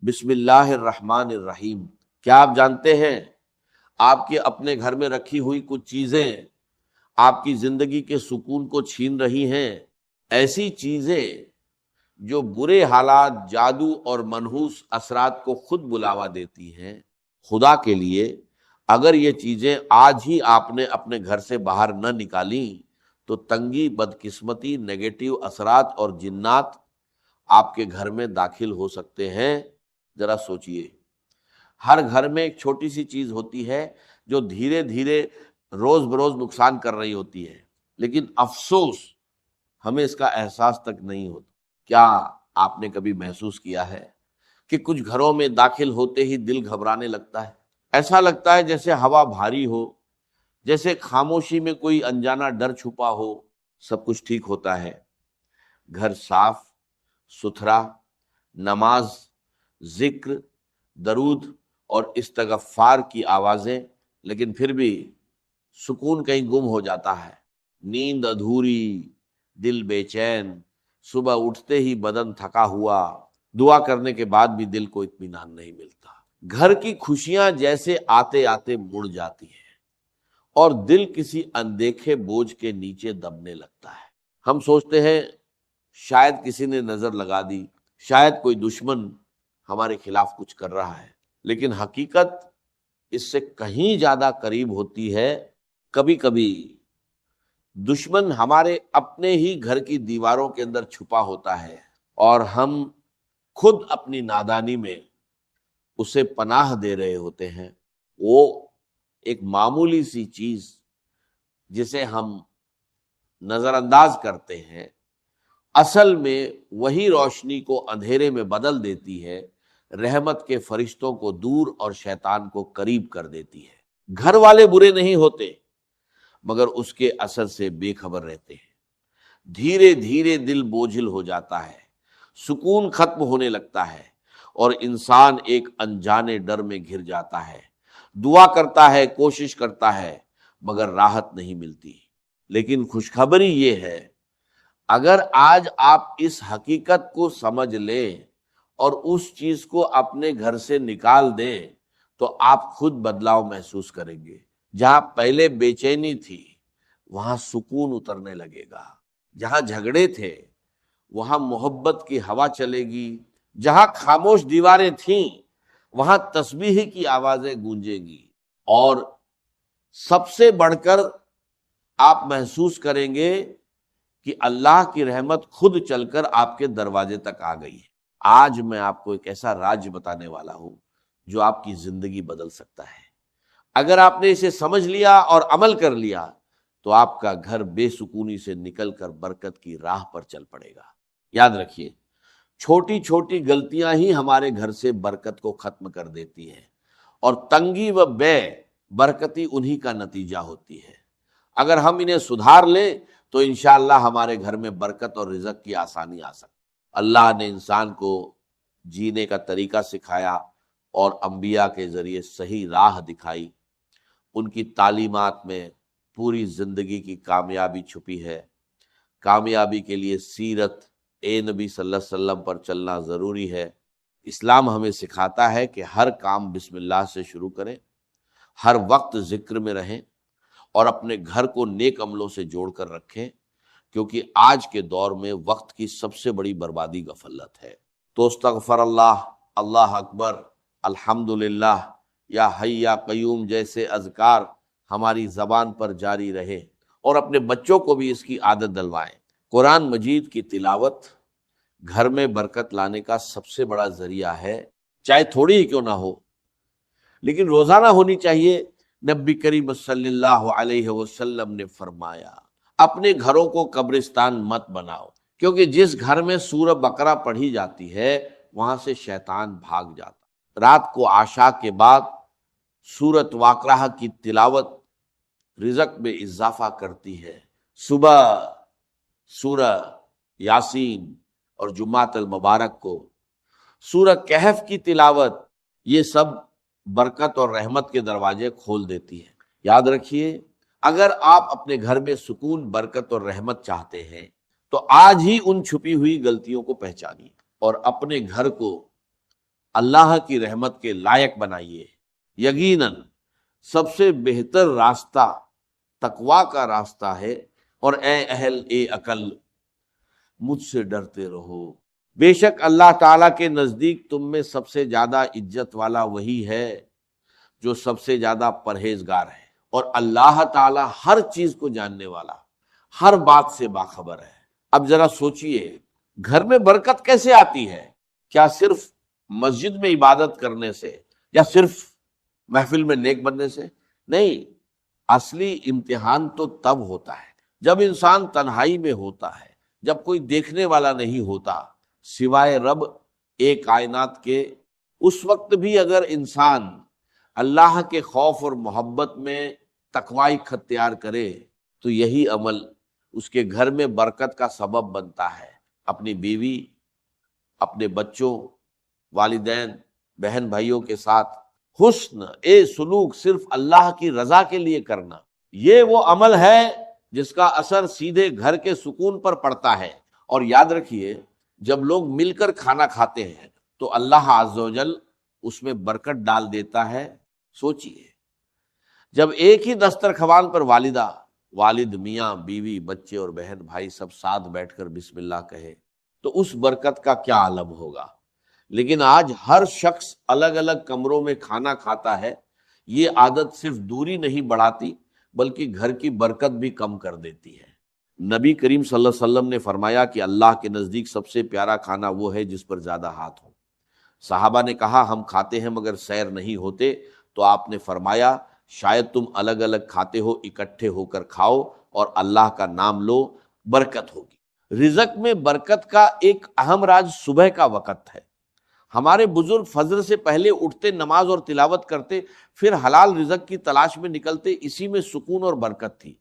بسم اللہ الرحمن الرحیم۔ کیا آپ جانتے ہیں آپ کے اپنے گھر میں رکھی ہوئی کچھ چیزیں آپ کی زندگی کے سکون کو چھین رہی ہیں؟ ایسی چیزیں جو برے حالات، جادو اور منحوس اثرات کو خود بلاوا دیتی ہیں۔ خدا کے لیے اگر یہ چیزیں آج ہی آپ نے اپنے گھر سے باہر نہ نکالیں تو تنگی، بدقسمتی، نیگیٹو اثرات اور جنات آپ کے گھر میں داخل ہو سکتے ہیں۔ ذرا سوچئے، ہر گھر میں ایک چھوٹی سی چیز ہوتی ہے جو دھیرے دھیرے روز بروز نقصان کر رہی ہوتی ہے، لیکن افسوس ہمیں اس کا احساس تک نہیں ہوتا۔ کیا آپ نے کبھی محسوس کیا ہے کہ کچھ گھروں میں داخل ہوتے ہی دل گھبرانے لگتا ہے؟ ایسا لگتا ہے جیسے ہوا بھاری ہو، جیسے خاموشی میں کوئی انجانا ڈر چھپا ہو۔ سب کچھ ٹھیک ہوتا ہے، گھر صاف ستھرا، نماز، ذکر، درود اور استغفار کی آوازیں، لیکن پھر بھی سکون کہیں گم ہو جاتا ہے۔ نیند ادھوری، دل بے چین، صبح اٹھتے ہی بدن تھکا ہوا، دعا کرنے کے بعد بھی دل کو اطمینان نہیں ملتا۔ گھر کی خوشیاں جیسے آتے آتے مڑ جاتی ہیں اور دل کسی اندیکھے بوجھ کے نیچے دبنے لگتا ہے۔ ہم سوچتے ہیں شاید کسی نے نظر لگا دی، شاید کوئی دشمن ہمارے خلاف کچھ کر رہا ہے، لیکن حقیقت اس سے کہیں زیادہ قریب ہوتی ہے۔ کبھی کبھی دشمن ہمارے اپنے ہی گھر کی دیواروں کے اندر چھپا ہوتا ہے اور ہم خود اپنی نادانی میں اسے پناہ دے رہے ہوتے ہیں۔ وہ ایک معمولی سی چیز جسے ہم نظر انداز کرتے ہیں، اصل میں وہی روشنی کو اندھیرے میں بدل دیتی ہے، رحمت کے فرشتوں کو دور اور شیطان کو قریب کر دیتی ہے۔ گھر والے برے نہیں ہوتے، مگر اس کے اثر سے بے خبر رہتے ہیں۔ دھیرے دھیرے دل بوجھل ہو جاتا ہے، سکون ختم ہونے لگتا ہے اور انسان ایک انجانے ڈر میں گھر جاتا ہے۔ دعا کرتا ہے، کوشش کرتا ہے، مگر راحت نہیں ملتی۔ لیکن خوشخبری یہ ہے، اگر آج آپ اس حقیقت کو سمجھ لیں اور اس چیز کو اپنے گھر سے نکال دیں تو آپ خود بدلاؤ محسوس کریں گے۔ جہاں پہلے بے چینی تھی وہاں سکون اترنے لگے گا، جہاں جھگڑے تھے وہاں محبت کی ہوا چلے گی، جہاں خاموش دیواریں تھیں وہاں تسبیح کی آوازیں گونجیں گی، اور سب سے بڑھ کر آپ محسوس کریں گے کہ اللہ کی رحمت خود چل کر آپ کے دروازے تک آ گئی ہے۔ آج میں آپ کو ایک ایسا راز بتانے والا ہوں جو آپ کی زندگی بدل سکتا ہے۔ اگر آپ نے اسے سمجھ لیا اور عمل کر لیا تو آپ کا گھر بے سکونی سے نکل کر برکت کی راہ پر چل پڑے گا۔ یاد رکھیے، چھوٹی چھوٹی غلطیاں ہی ہمارے گھر سے برکت کو ختم کر دیتی ہیں، اور تنگی و بے برکتی انہی کا نتیجہ ہوتی ہے۔ اگر ہم انہیں سدھار لیں تو انشاءاللہ ہمارے گھر میں برکت اور رزق کی آسانی آ سکتی۔ اللہ نے انسان کو جینے کا طریقہ سکھایا اور انبیاء کے ذریعے صحیح راہ دکھائی۔ ان کی تعلیمات میں پوری زندگی کی کامیابی چھپی ہے۔ کامیابی کے لیے سیرت نبی صلی اللہ علیہ وسلم پر چلنا ضروری ہے۔ اسلام ہمیں سکھاتا ہے کہ ہر کام بسم اللہ سے شروع کریں، ہر وقت ذکر میں رہیں اور اپنے گھر کو نیک عملوں سے جوڑ کر رکھیں، کیونکہ آج کے دور میں وقت کی سب سے بڑی بربادی غفلت ہے۔ تو استغفر اللہ، اللہ اکبر، الحمدللہ، یا حی یا قیوم جیسے اذکار ہماری زبان پر جاری رہے، اور اپنے بچوں کو بھی اس کی عادت دلوائیں۔ قرآن مجید کی تلاوت گھر میں برکت لانے کا سب سے بڑا ذریعہ ہے، چاہے تھوڑی ہی کیوں نہ ہو، لیکن روزانہ ہونی چاہیے۔ نبی کریم صلی اللہ علیہ وسلم نے فرمایا، اپنے گھروں کو قبرستان مت بناؤ، کیونکہ جس گھر میں سورہ بقرہ پڑھی جاتی ہے وہاں سے شیطان بھاگ جاتا۔ رات کو عشاء کے بعد سورۃ واقعہ کی تلاوت رزق میں اضافہ کرتی ہے۔ صبح سورہ یاسین اور جمعۃ المبارک کو سورہ کہف کی تلاوت، یہ سب برکت اور رحمت کے دروازے کھول دیتی ہے۔ یاد رکھیے، اگر آپ اپنے گھر میں سکون، برکت اور رحمت چاہتے ہیں تو آج ہی ان چھپی ہوئی غلطیوں کو پہچانیے اور اپنے گھر کو اللہ کی رحمت کے لائق بنائیے۔ یقیناً سب سے بہتر راستہ تقویٰ کا راستہ ہے، اور اے عقل مجھ سے ڈرتے رہو، بے شک اللہ تعالیٰ کے نزدیک تم میں سب سے زیادہ عزت والا وہی ہے جو سب سے زیادہ پرہیزگار ہے، اور اللہ تعالیٰ ہر چیز کو جاننے والا، ہر بات سے باخبر ہے۔ اب ذرا سوچئے، گھر میں برکت کیسے آتی ہے؟ کیا صرف مسجد میں عبادت کرنے سے یا صرف محفل میں نیک بننے سے؟ نہیں، اصلی امتحان تو تب ہوتا ہے جب انسان تنہائی میں ہوتا ہے، جب کوئی دیکھنے والا نہیں ہوتا سوائے رب ایک کائنات کے۔ اس وقت بھی اگر انسان اللہ کے خوف اور محبت میں تقوی اختیار کرے تو یہی عمل اس کے گھر میں برکت کا سبب بنتا ہے۔ اپنی بیوی، اپنے بچوں، والدین، بہن بھائیوں کے ساتھ حسن سلوک صرف اللہ کی رضا کے لیے کرنا، یہ وہ عمل ہے جس کا اثر سیدھے گھر کے سکون پر پڑتا ہے۔ اور یاد رکھیے، جب لوگ مل کر کھانا کھاتے ہیں تو اللہ عز و جل اس میں برکت ڈال دیتا ہے۔ سوچئے، جب ایک ہی دسترخوان پر والدہ، والد، میاں، بیوی، بچے اور بہن بھائی سب ساتھ بیٹھ کر بسم اللہ کہے تو اس برکت کا کیا عالم ہوگا۔ لیکن آج ہر شخص الگ الگ کمروں میں کھانا کھاتا ہے۔ یہ عادت صرف دوری نہیں بڑھاتی بلکہ گھر کی برکت بھی کم کر دیتی ہے۔ نبی کریم صلی اللہ علیہ وسلم نے فرمایا کہ اللہ کے نزدیک سب سے پیارا کھانا وہ ہے جس پر زیادہ ہاتھ ہو۔ صحابہ نے کہا ہم کھاتے ہیں مگر سیر نہیں ہوتے، تو آپ نے فرمایا شاید تم الگ الگ کھاتے ہو، اکٹھے ہو کر کھاؤ اور اللہ کا نام لو، برکت ہوگی۔ رزق میں برکت کا ایک اہم راز صبح کا وقت ہے۔ ہمارے بزرگ فجر سے پہلے اٹھتے، نماز اور تلاوت کرتے، پھر حلال رزق کی تلاش میں نکلتے، اسی میں سکون اور برکت تھی۔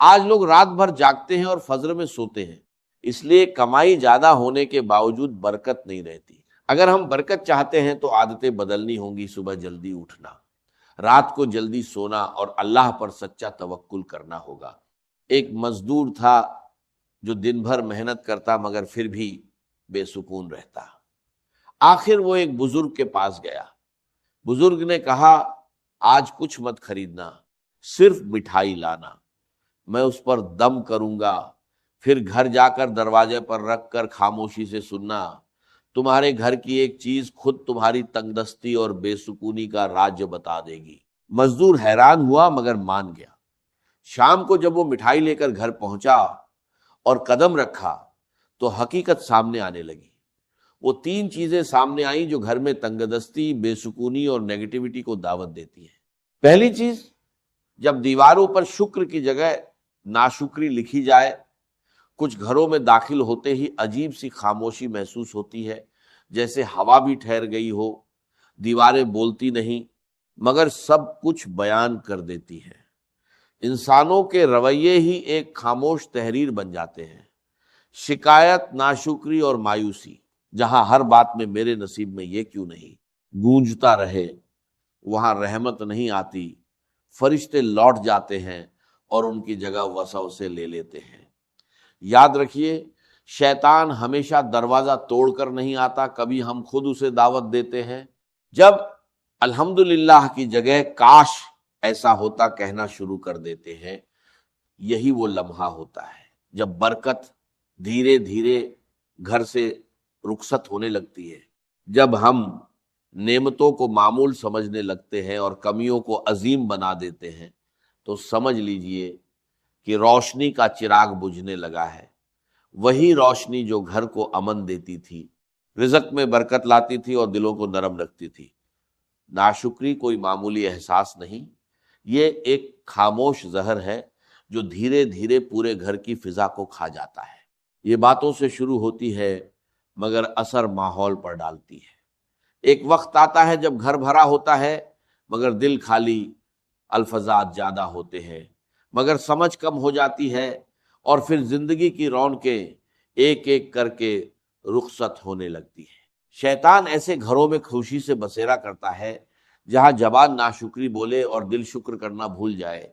آج لوگ رات بھر جاگتے ہیں اور فجر میں سوتے ہیں، اس لیے کمائی زیادہ ہونے کے باوجود برکت نہیں رہتی۔ اگر ہم برکت چاہتے ہیں تو عادتیں بدلنی ہوں گی، صبح جلدی اٹھنا، رات کو جلدی سونا اور اللہ پر سچا توکل کرنا ہوگا۔ ایک مزدور تھا جو دن بھر محنت کرتا مگر پھر بھی بے سکون رہتا۔ آخر وہ ایک بزرگ کے پاس گیا۔ بزرگ نے کہا آج کچھ مت خریدنا، صرف مٹھائی لانا، میں اس پر دم کروں گا، پھر گھر جا کر دروازے پر رکھ کر خاموشی سے سننا، تمہارے گھر کی ایک چیز خود تمہاری تنگ دستی اور بے سکونی کا راز بتا دے گی۔ مزدور حیران ہوا مگر مان گیا۔ شام کو جب وہ مٹھائی لے کر گھر پہنچا اور قدم رکھا تو حقیقت سامنے آنے لگی۔ وہ 3 چیزیں سامنے آئیں جو گھر میں تنگ دستی، بے سکونی اور نیگیٹیوٹی کو دعوت دیتی ہیں۔ پہلی چیز، جب دیواروں پر شکر کی جگہ ناشکری لکھی جائے، کچھ گھروں میں داخل ہوتے ہی عجیب سی خاموشی محسوس ہوتی ہے، جیسے ہوا بھی ٹھہر گئی ہو۔ دیواریں بولتی نہیں مگر سب کچھ بیان کر دیتی ہیں۔ انسانوں کے رویے ہی ایک خاموش تحریر بن جاتے ہیں۔ شکایت، ناشکری اور مایوسی، جہاں ہر بات میں میرے نصیب میں یہ کیوں نہیں گونجتا رہے، وہاں رحمت نہیں آتی، فرشتے لوٹ جاتے ہیں اور ان کی جگہ وسوسے لے لیتے ہیں۔ یاد رکھیے، شیطان ہمیشہ دروازہ توڑ کر نہیں آتا، کبھی ہم خود اسے دعوت دیتے ہیں۔ جب الحمدللہ کی جگہ کاش ایسا ہوتا کہنا شروع کر دیتے ہیں، یہی وہ لمحہ ہوتا ہے جب برکت دھیرے دھیرے گھر سے رخصت ہونے لگتی ہے۔ جب ہم نعمتوں کو معمول سمجھنے لگتے ہیں اور کمیوں کو عظیم بنا دیتے ہیں تو سمجھ لیجئے کہ روشنی کا چراغ بجھنے لگا ہے، وہی روشنی جو گھر کو امن دیتی تھی، رزق میں برکت لاتی تھی اور دلوں کو نرم رکھتی تھی۔ ناشکری کوئی معمولی احساس نہیں، یہ ایک خاموش زہر ہے جو دھیرے دھیرے پورے گھر کی فضا کو کھا جاتا ہے۔ یہ باتوں سے شروع ہوتی ہے مگر اثر ماحول پر ڈالتی ہے۔ ایک وقت آتا ہے جب گھر بھرا ہوتا ہے مگر دل خالی، الفاظات زیادہ ہوتے ہیں مگر سمجھ کم ہو جاتی ہے، اور پھر زندگی کی رونقیں ایک ایک کر کے رخصت ہونے لگتی ہے۔ شیطان ایسے گھروں میں خوشی سے بسیرا کرتا ہے جہاں زبان ناشکری بولے اور دل شکر کرنا بھول جائے۔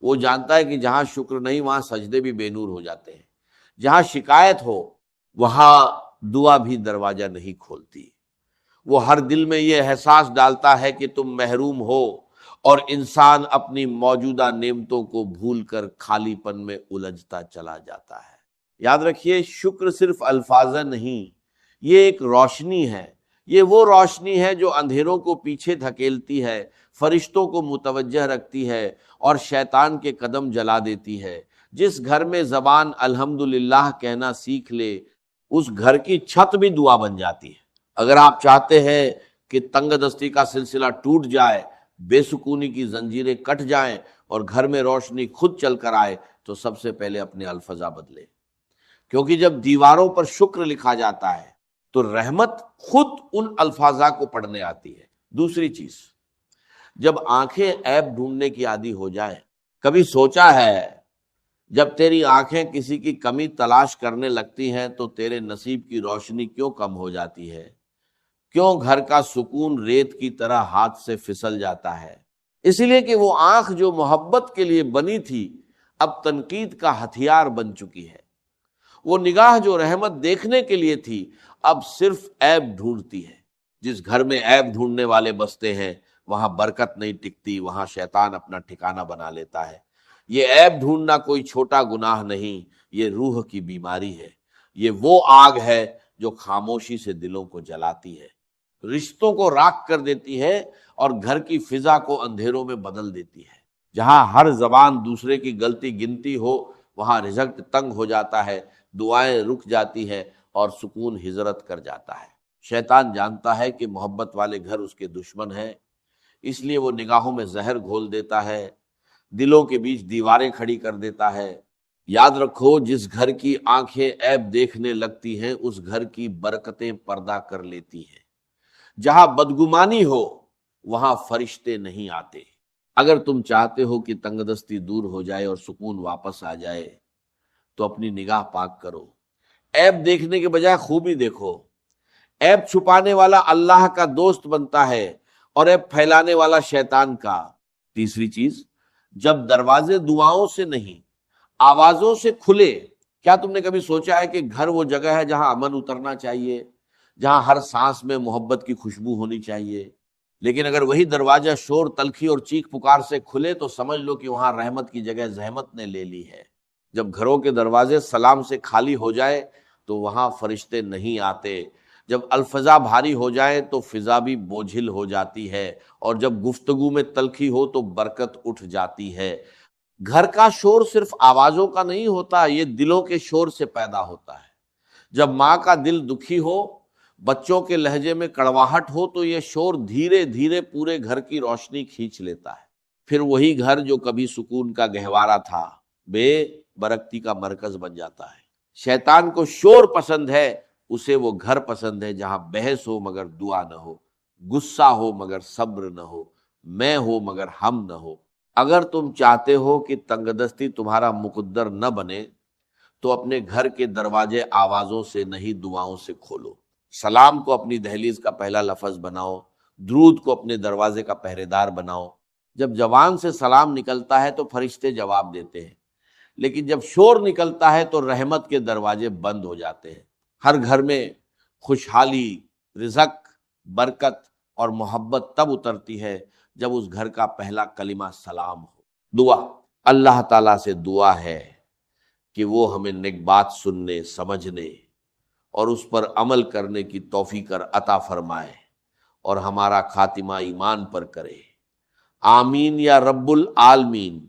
وہ جانتا ہے کہ جہاں شکر نہیں وہاں سجدے بھی بے نور ہو جاتے ہیں، جہاں شکایت ہو وہاں دعا بھی دروازہ نہیں کھولتی۔ وہ ہر دل میں یہ احساس ڈالتا ہے کہ تم محروم ہو، اور انسان اپنی موجودہ نعمتوں کو بھول کر خالی پن میں الجھتا چلا جاتا ہے۔ یاد رکھیے، شکر صرف الفاظ نہیں، یہ ایک روشنی ہے۔ یہ وہ روشنی ہے جو اندھیروں کو پیچھے دھکیلتی ہے، فرشتوں کو متوجہ رکھتی ہے اور شیطان کے قدم جلا دیتی ہے۔ جس گھر میں زبان الحمدللہ کہنا سیکھ لے، اس گھر کی چھت بھی دعا بن جاتی ہے۔ اگر آپ چاہتے ہیں کہ تنگ دستی کا سلسلہ ٹوٹ جائے، بے سکونی کی زنجیریں کٹ جائیں اور گھر میں روشنی خود چل کر آئے، تو سب سے پہلے اپنے الفاظ بدلے، کیونکہ جب دیواروں پر شکر لکھا جاتا ہے تو رحمت خود ان الفاظ کو پڑھنے آتی ہے۔ دوسری چیز، جب آنکھیں عیب ڈھونڈنے کی عادی ہو جائیں، کبھی سوچا ہے جب تیری آنکھیں کسی کی کمی تلاش کرنے لگتی ہیں تو تیرے نصیب کی روشنی کیوں کم ہو جاتی ہے؟ کیوں گھر کا سکون ریت کی طرح ہاتھ سے پھسل جاتا ہے؟ اس لیے کہ وہ آنکھ جو محبت کے لیے بنی تھی اب تنقید کا ہتھیار بن چکی ہے۔ وہ نگاہ جو رحمت دیکھنے کے لیے تھی اب صرف عیب ڈھونڈتی ہے۔ جس گھر میں عیب ڈھونڈنے والے بستے ہیں وہاں برکت نہیں ٹکتی، وہاں شیطان اپنا ٹھکانہ بنا لیتا ہے۔ یہ عیب ڈھونڈنا کوئی چھوٹا گناہ نہیں، یہ روح کی بیماری ہے۔ یہ وہ آگ ہے جو خاموشی سے دلوں کو جلاتی ہے، رشتوں کو راکھ کر دیتی ہے اور گھر کی فضا کو اندھیروں میں بدل دیتی ہے۔ جہاں ہر زبان دوسرے کی غلطی گنتی ہو وہاں رزق تنگ ہو جاتا ہے، دعائیں رک جاتی ہے اور سکون ہجرت کر جاتا ہے۔ شیطان جانتا ہے کہ محبت والے گھر اس کے دشمن ہیں، اس لیے وہ نگاہوں میں زہر گھول دیتا ہے، دلوں کے بیچ دیواریں کھڑی کر دیتا ہے۔ یاد رکھو، جس گھر کی آنکھیں عیب دیکھنے لگتی ہیں اس گھر کی برکتیں پردہ کر لیتی ہیں۔ جہاں بدگمانی ہو وہاں فرشتے نہیں آتے۔ اگر تم چاہتے ہو کہ تنگ دستی دور ہو جائے اور سکون واپس آ جائے تو اپنی نگاہ پاک کرو، عیب دیکھنے کے بجائے خوبی دیکھو۔ عیب چھپانے والا اللہ کا دوست بنتا ہے اور عیب پھیلانے والا شیطان کا۔ تیسری چیز، جب دروازے دعاؤں سے نہیں آوازوں سے کھلے، کیا تم نے کبھی سوچا ہے کہ گھر وہ جگہ ہے جہاں امن اترنا چاہیے، جہاں ہر سانس میں محبت کی خوشبو ہونی چاہیے؟ لیکن اگر وہی دروازہ شور، تلخی اور چیخ پکار سے کھلے تو سمجھ لو کہ وہاں رحمت کی جگہ زحمت نے لے لی ہے۔ جب گھروں کے دروازے سلام سے خالی ہو جائے تو وہاں فرشتے نہیں آتے۔ جب الفضا بھاری ہو جائے تو فضا بھی بوجھل ہو جاتی ہے، اور جب گفتگو میں تلخی ہو تو برکت اٹھ جاتی ہے۔ گھر کا شور صرف آوازوں کا نہیں ہوتا، یہ دلوں کے شور سے پیدا ہوتا ہے۔ جب ماں کا دل دکھی ہو، بچوں کے لہجے میں کڑواہٹ ہو تو یہ شور دھیرے دھیرے پورے گھر کی روشنی کھینچ لیتا ہے۔ پھر وہی گھر جو کبھی سکون کا گہوارہ تھا بے برکتی کا مرکز بن جاتا ہے۔ شیطان کو شور پسند ہے، اسے وہ گھر پسند ہے جہاں بحث ہو مگر دعا نہ ہو، غصہ ہو مگر صبر نہ ہو، میں ہو مگر ہم نہ ہو۔ اگر تم چاہتے ہو کہ تنگ دستی تمہارا مقدر نہ بنے تو اپنے گھر کے دروازے آوازوں سے نہیں دعاؤں سے کھولو۔ سلام کو اپنی دہلیز کا پہلا لفظ بناؤ، درود کو اپنے دروازے کا پہرے دار بناؤ۔ جب زبان سے سلام نکلتا ہے تو فرشتے جواب دیتے ہیں، لیکن جب شور نکلتا ہے تو رحمت کے دروازے بند ہو جاتے ہیں۔ ہر گھر میں خوشحالی، رزق، برکت اور محبت تب اترتی ہے جب اس گھر کا پہلا کلمہ سلام ہو۔ دعا، اللہ تعالیٰ سے دعا ہے کہ وہ ہمیں نیک بات سننے، سمجھنے اور اس پر عمل کرنے کی توفیق عطا فرمائے اور ہمارا خاتمہ ایمان پر کرے۔ آمین یا رب العالمین۔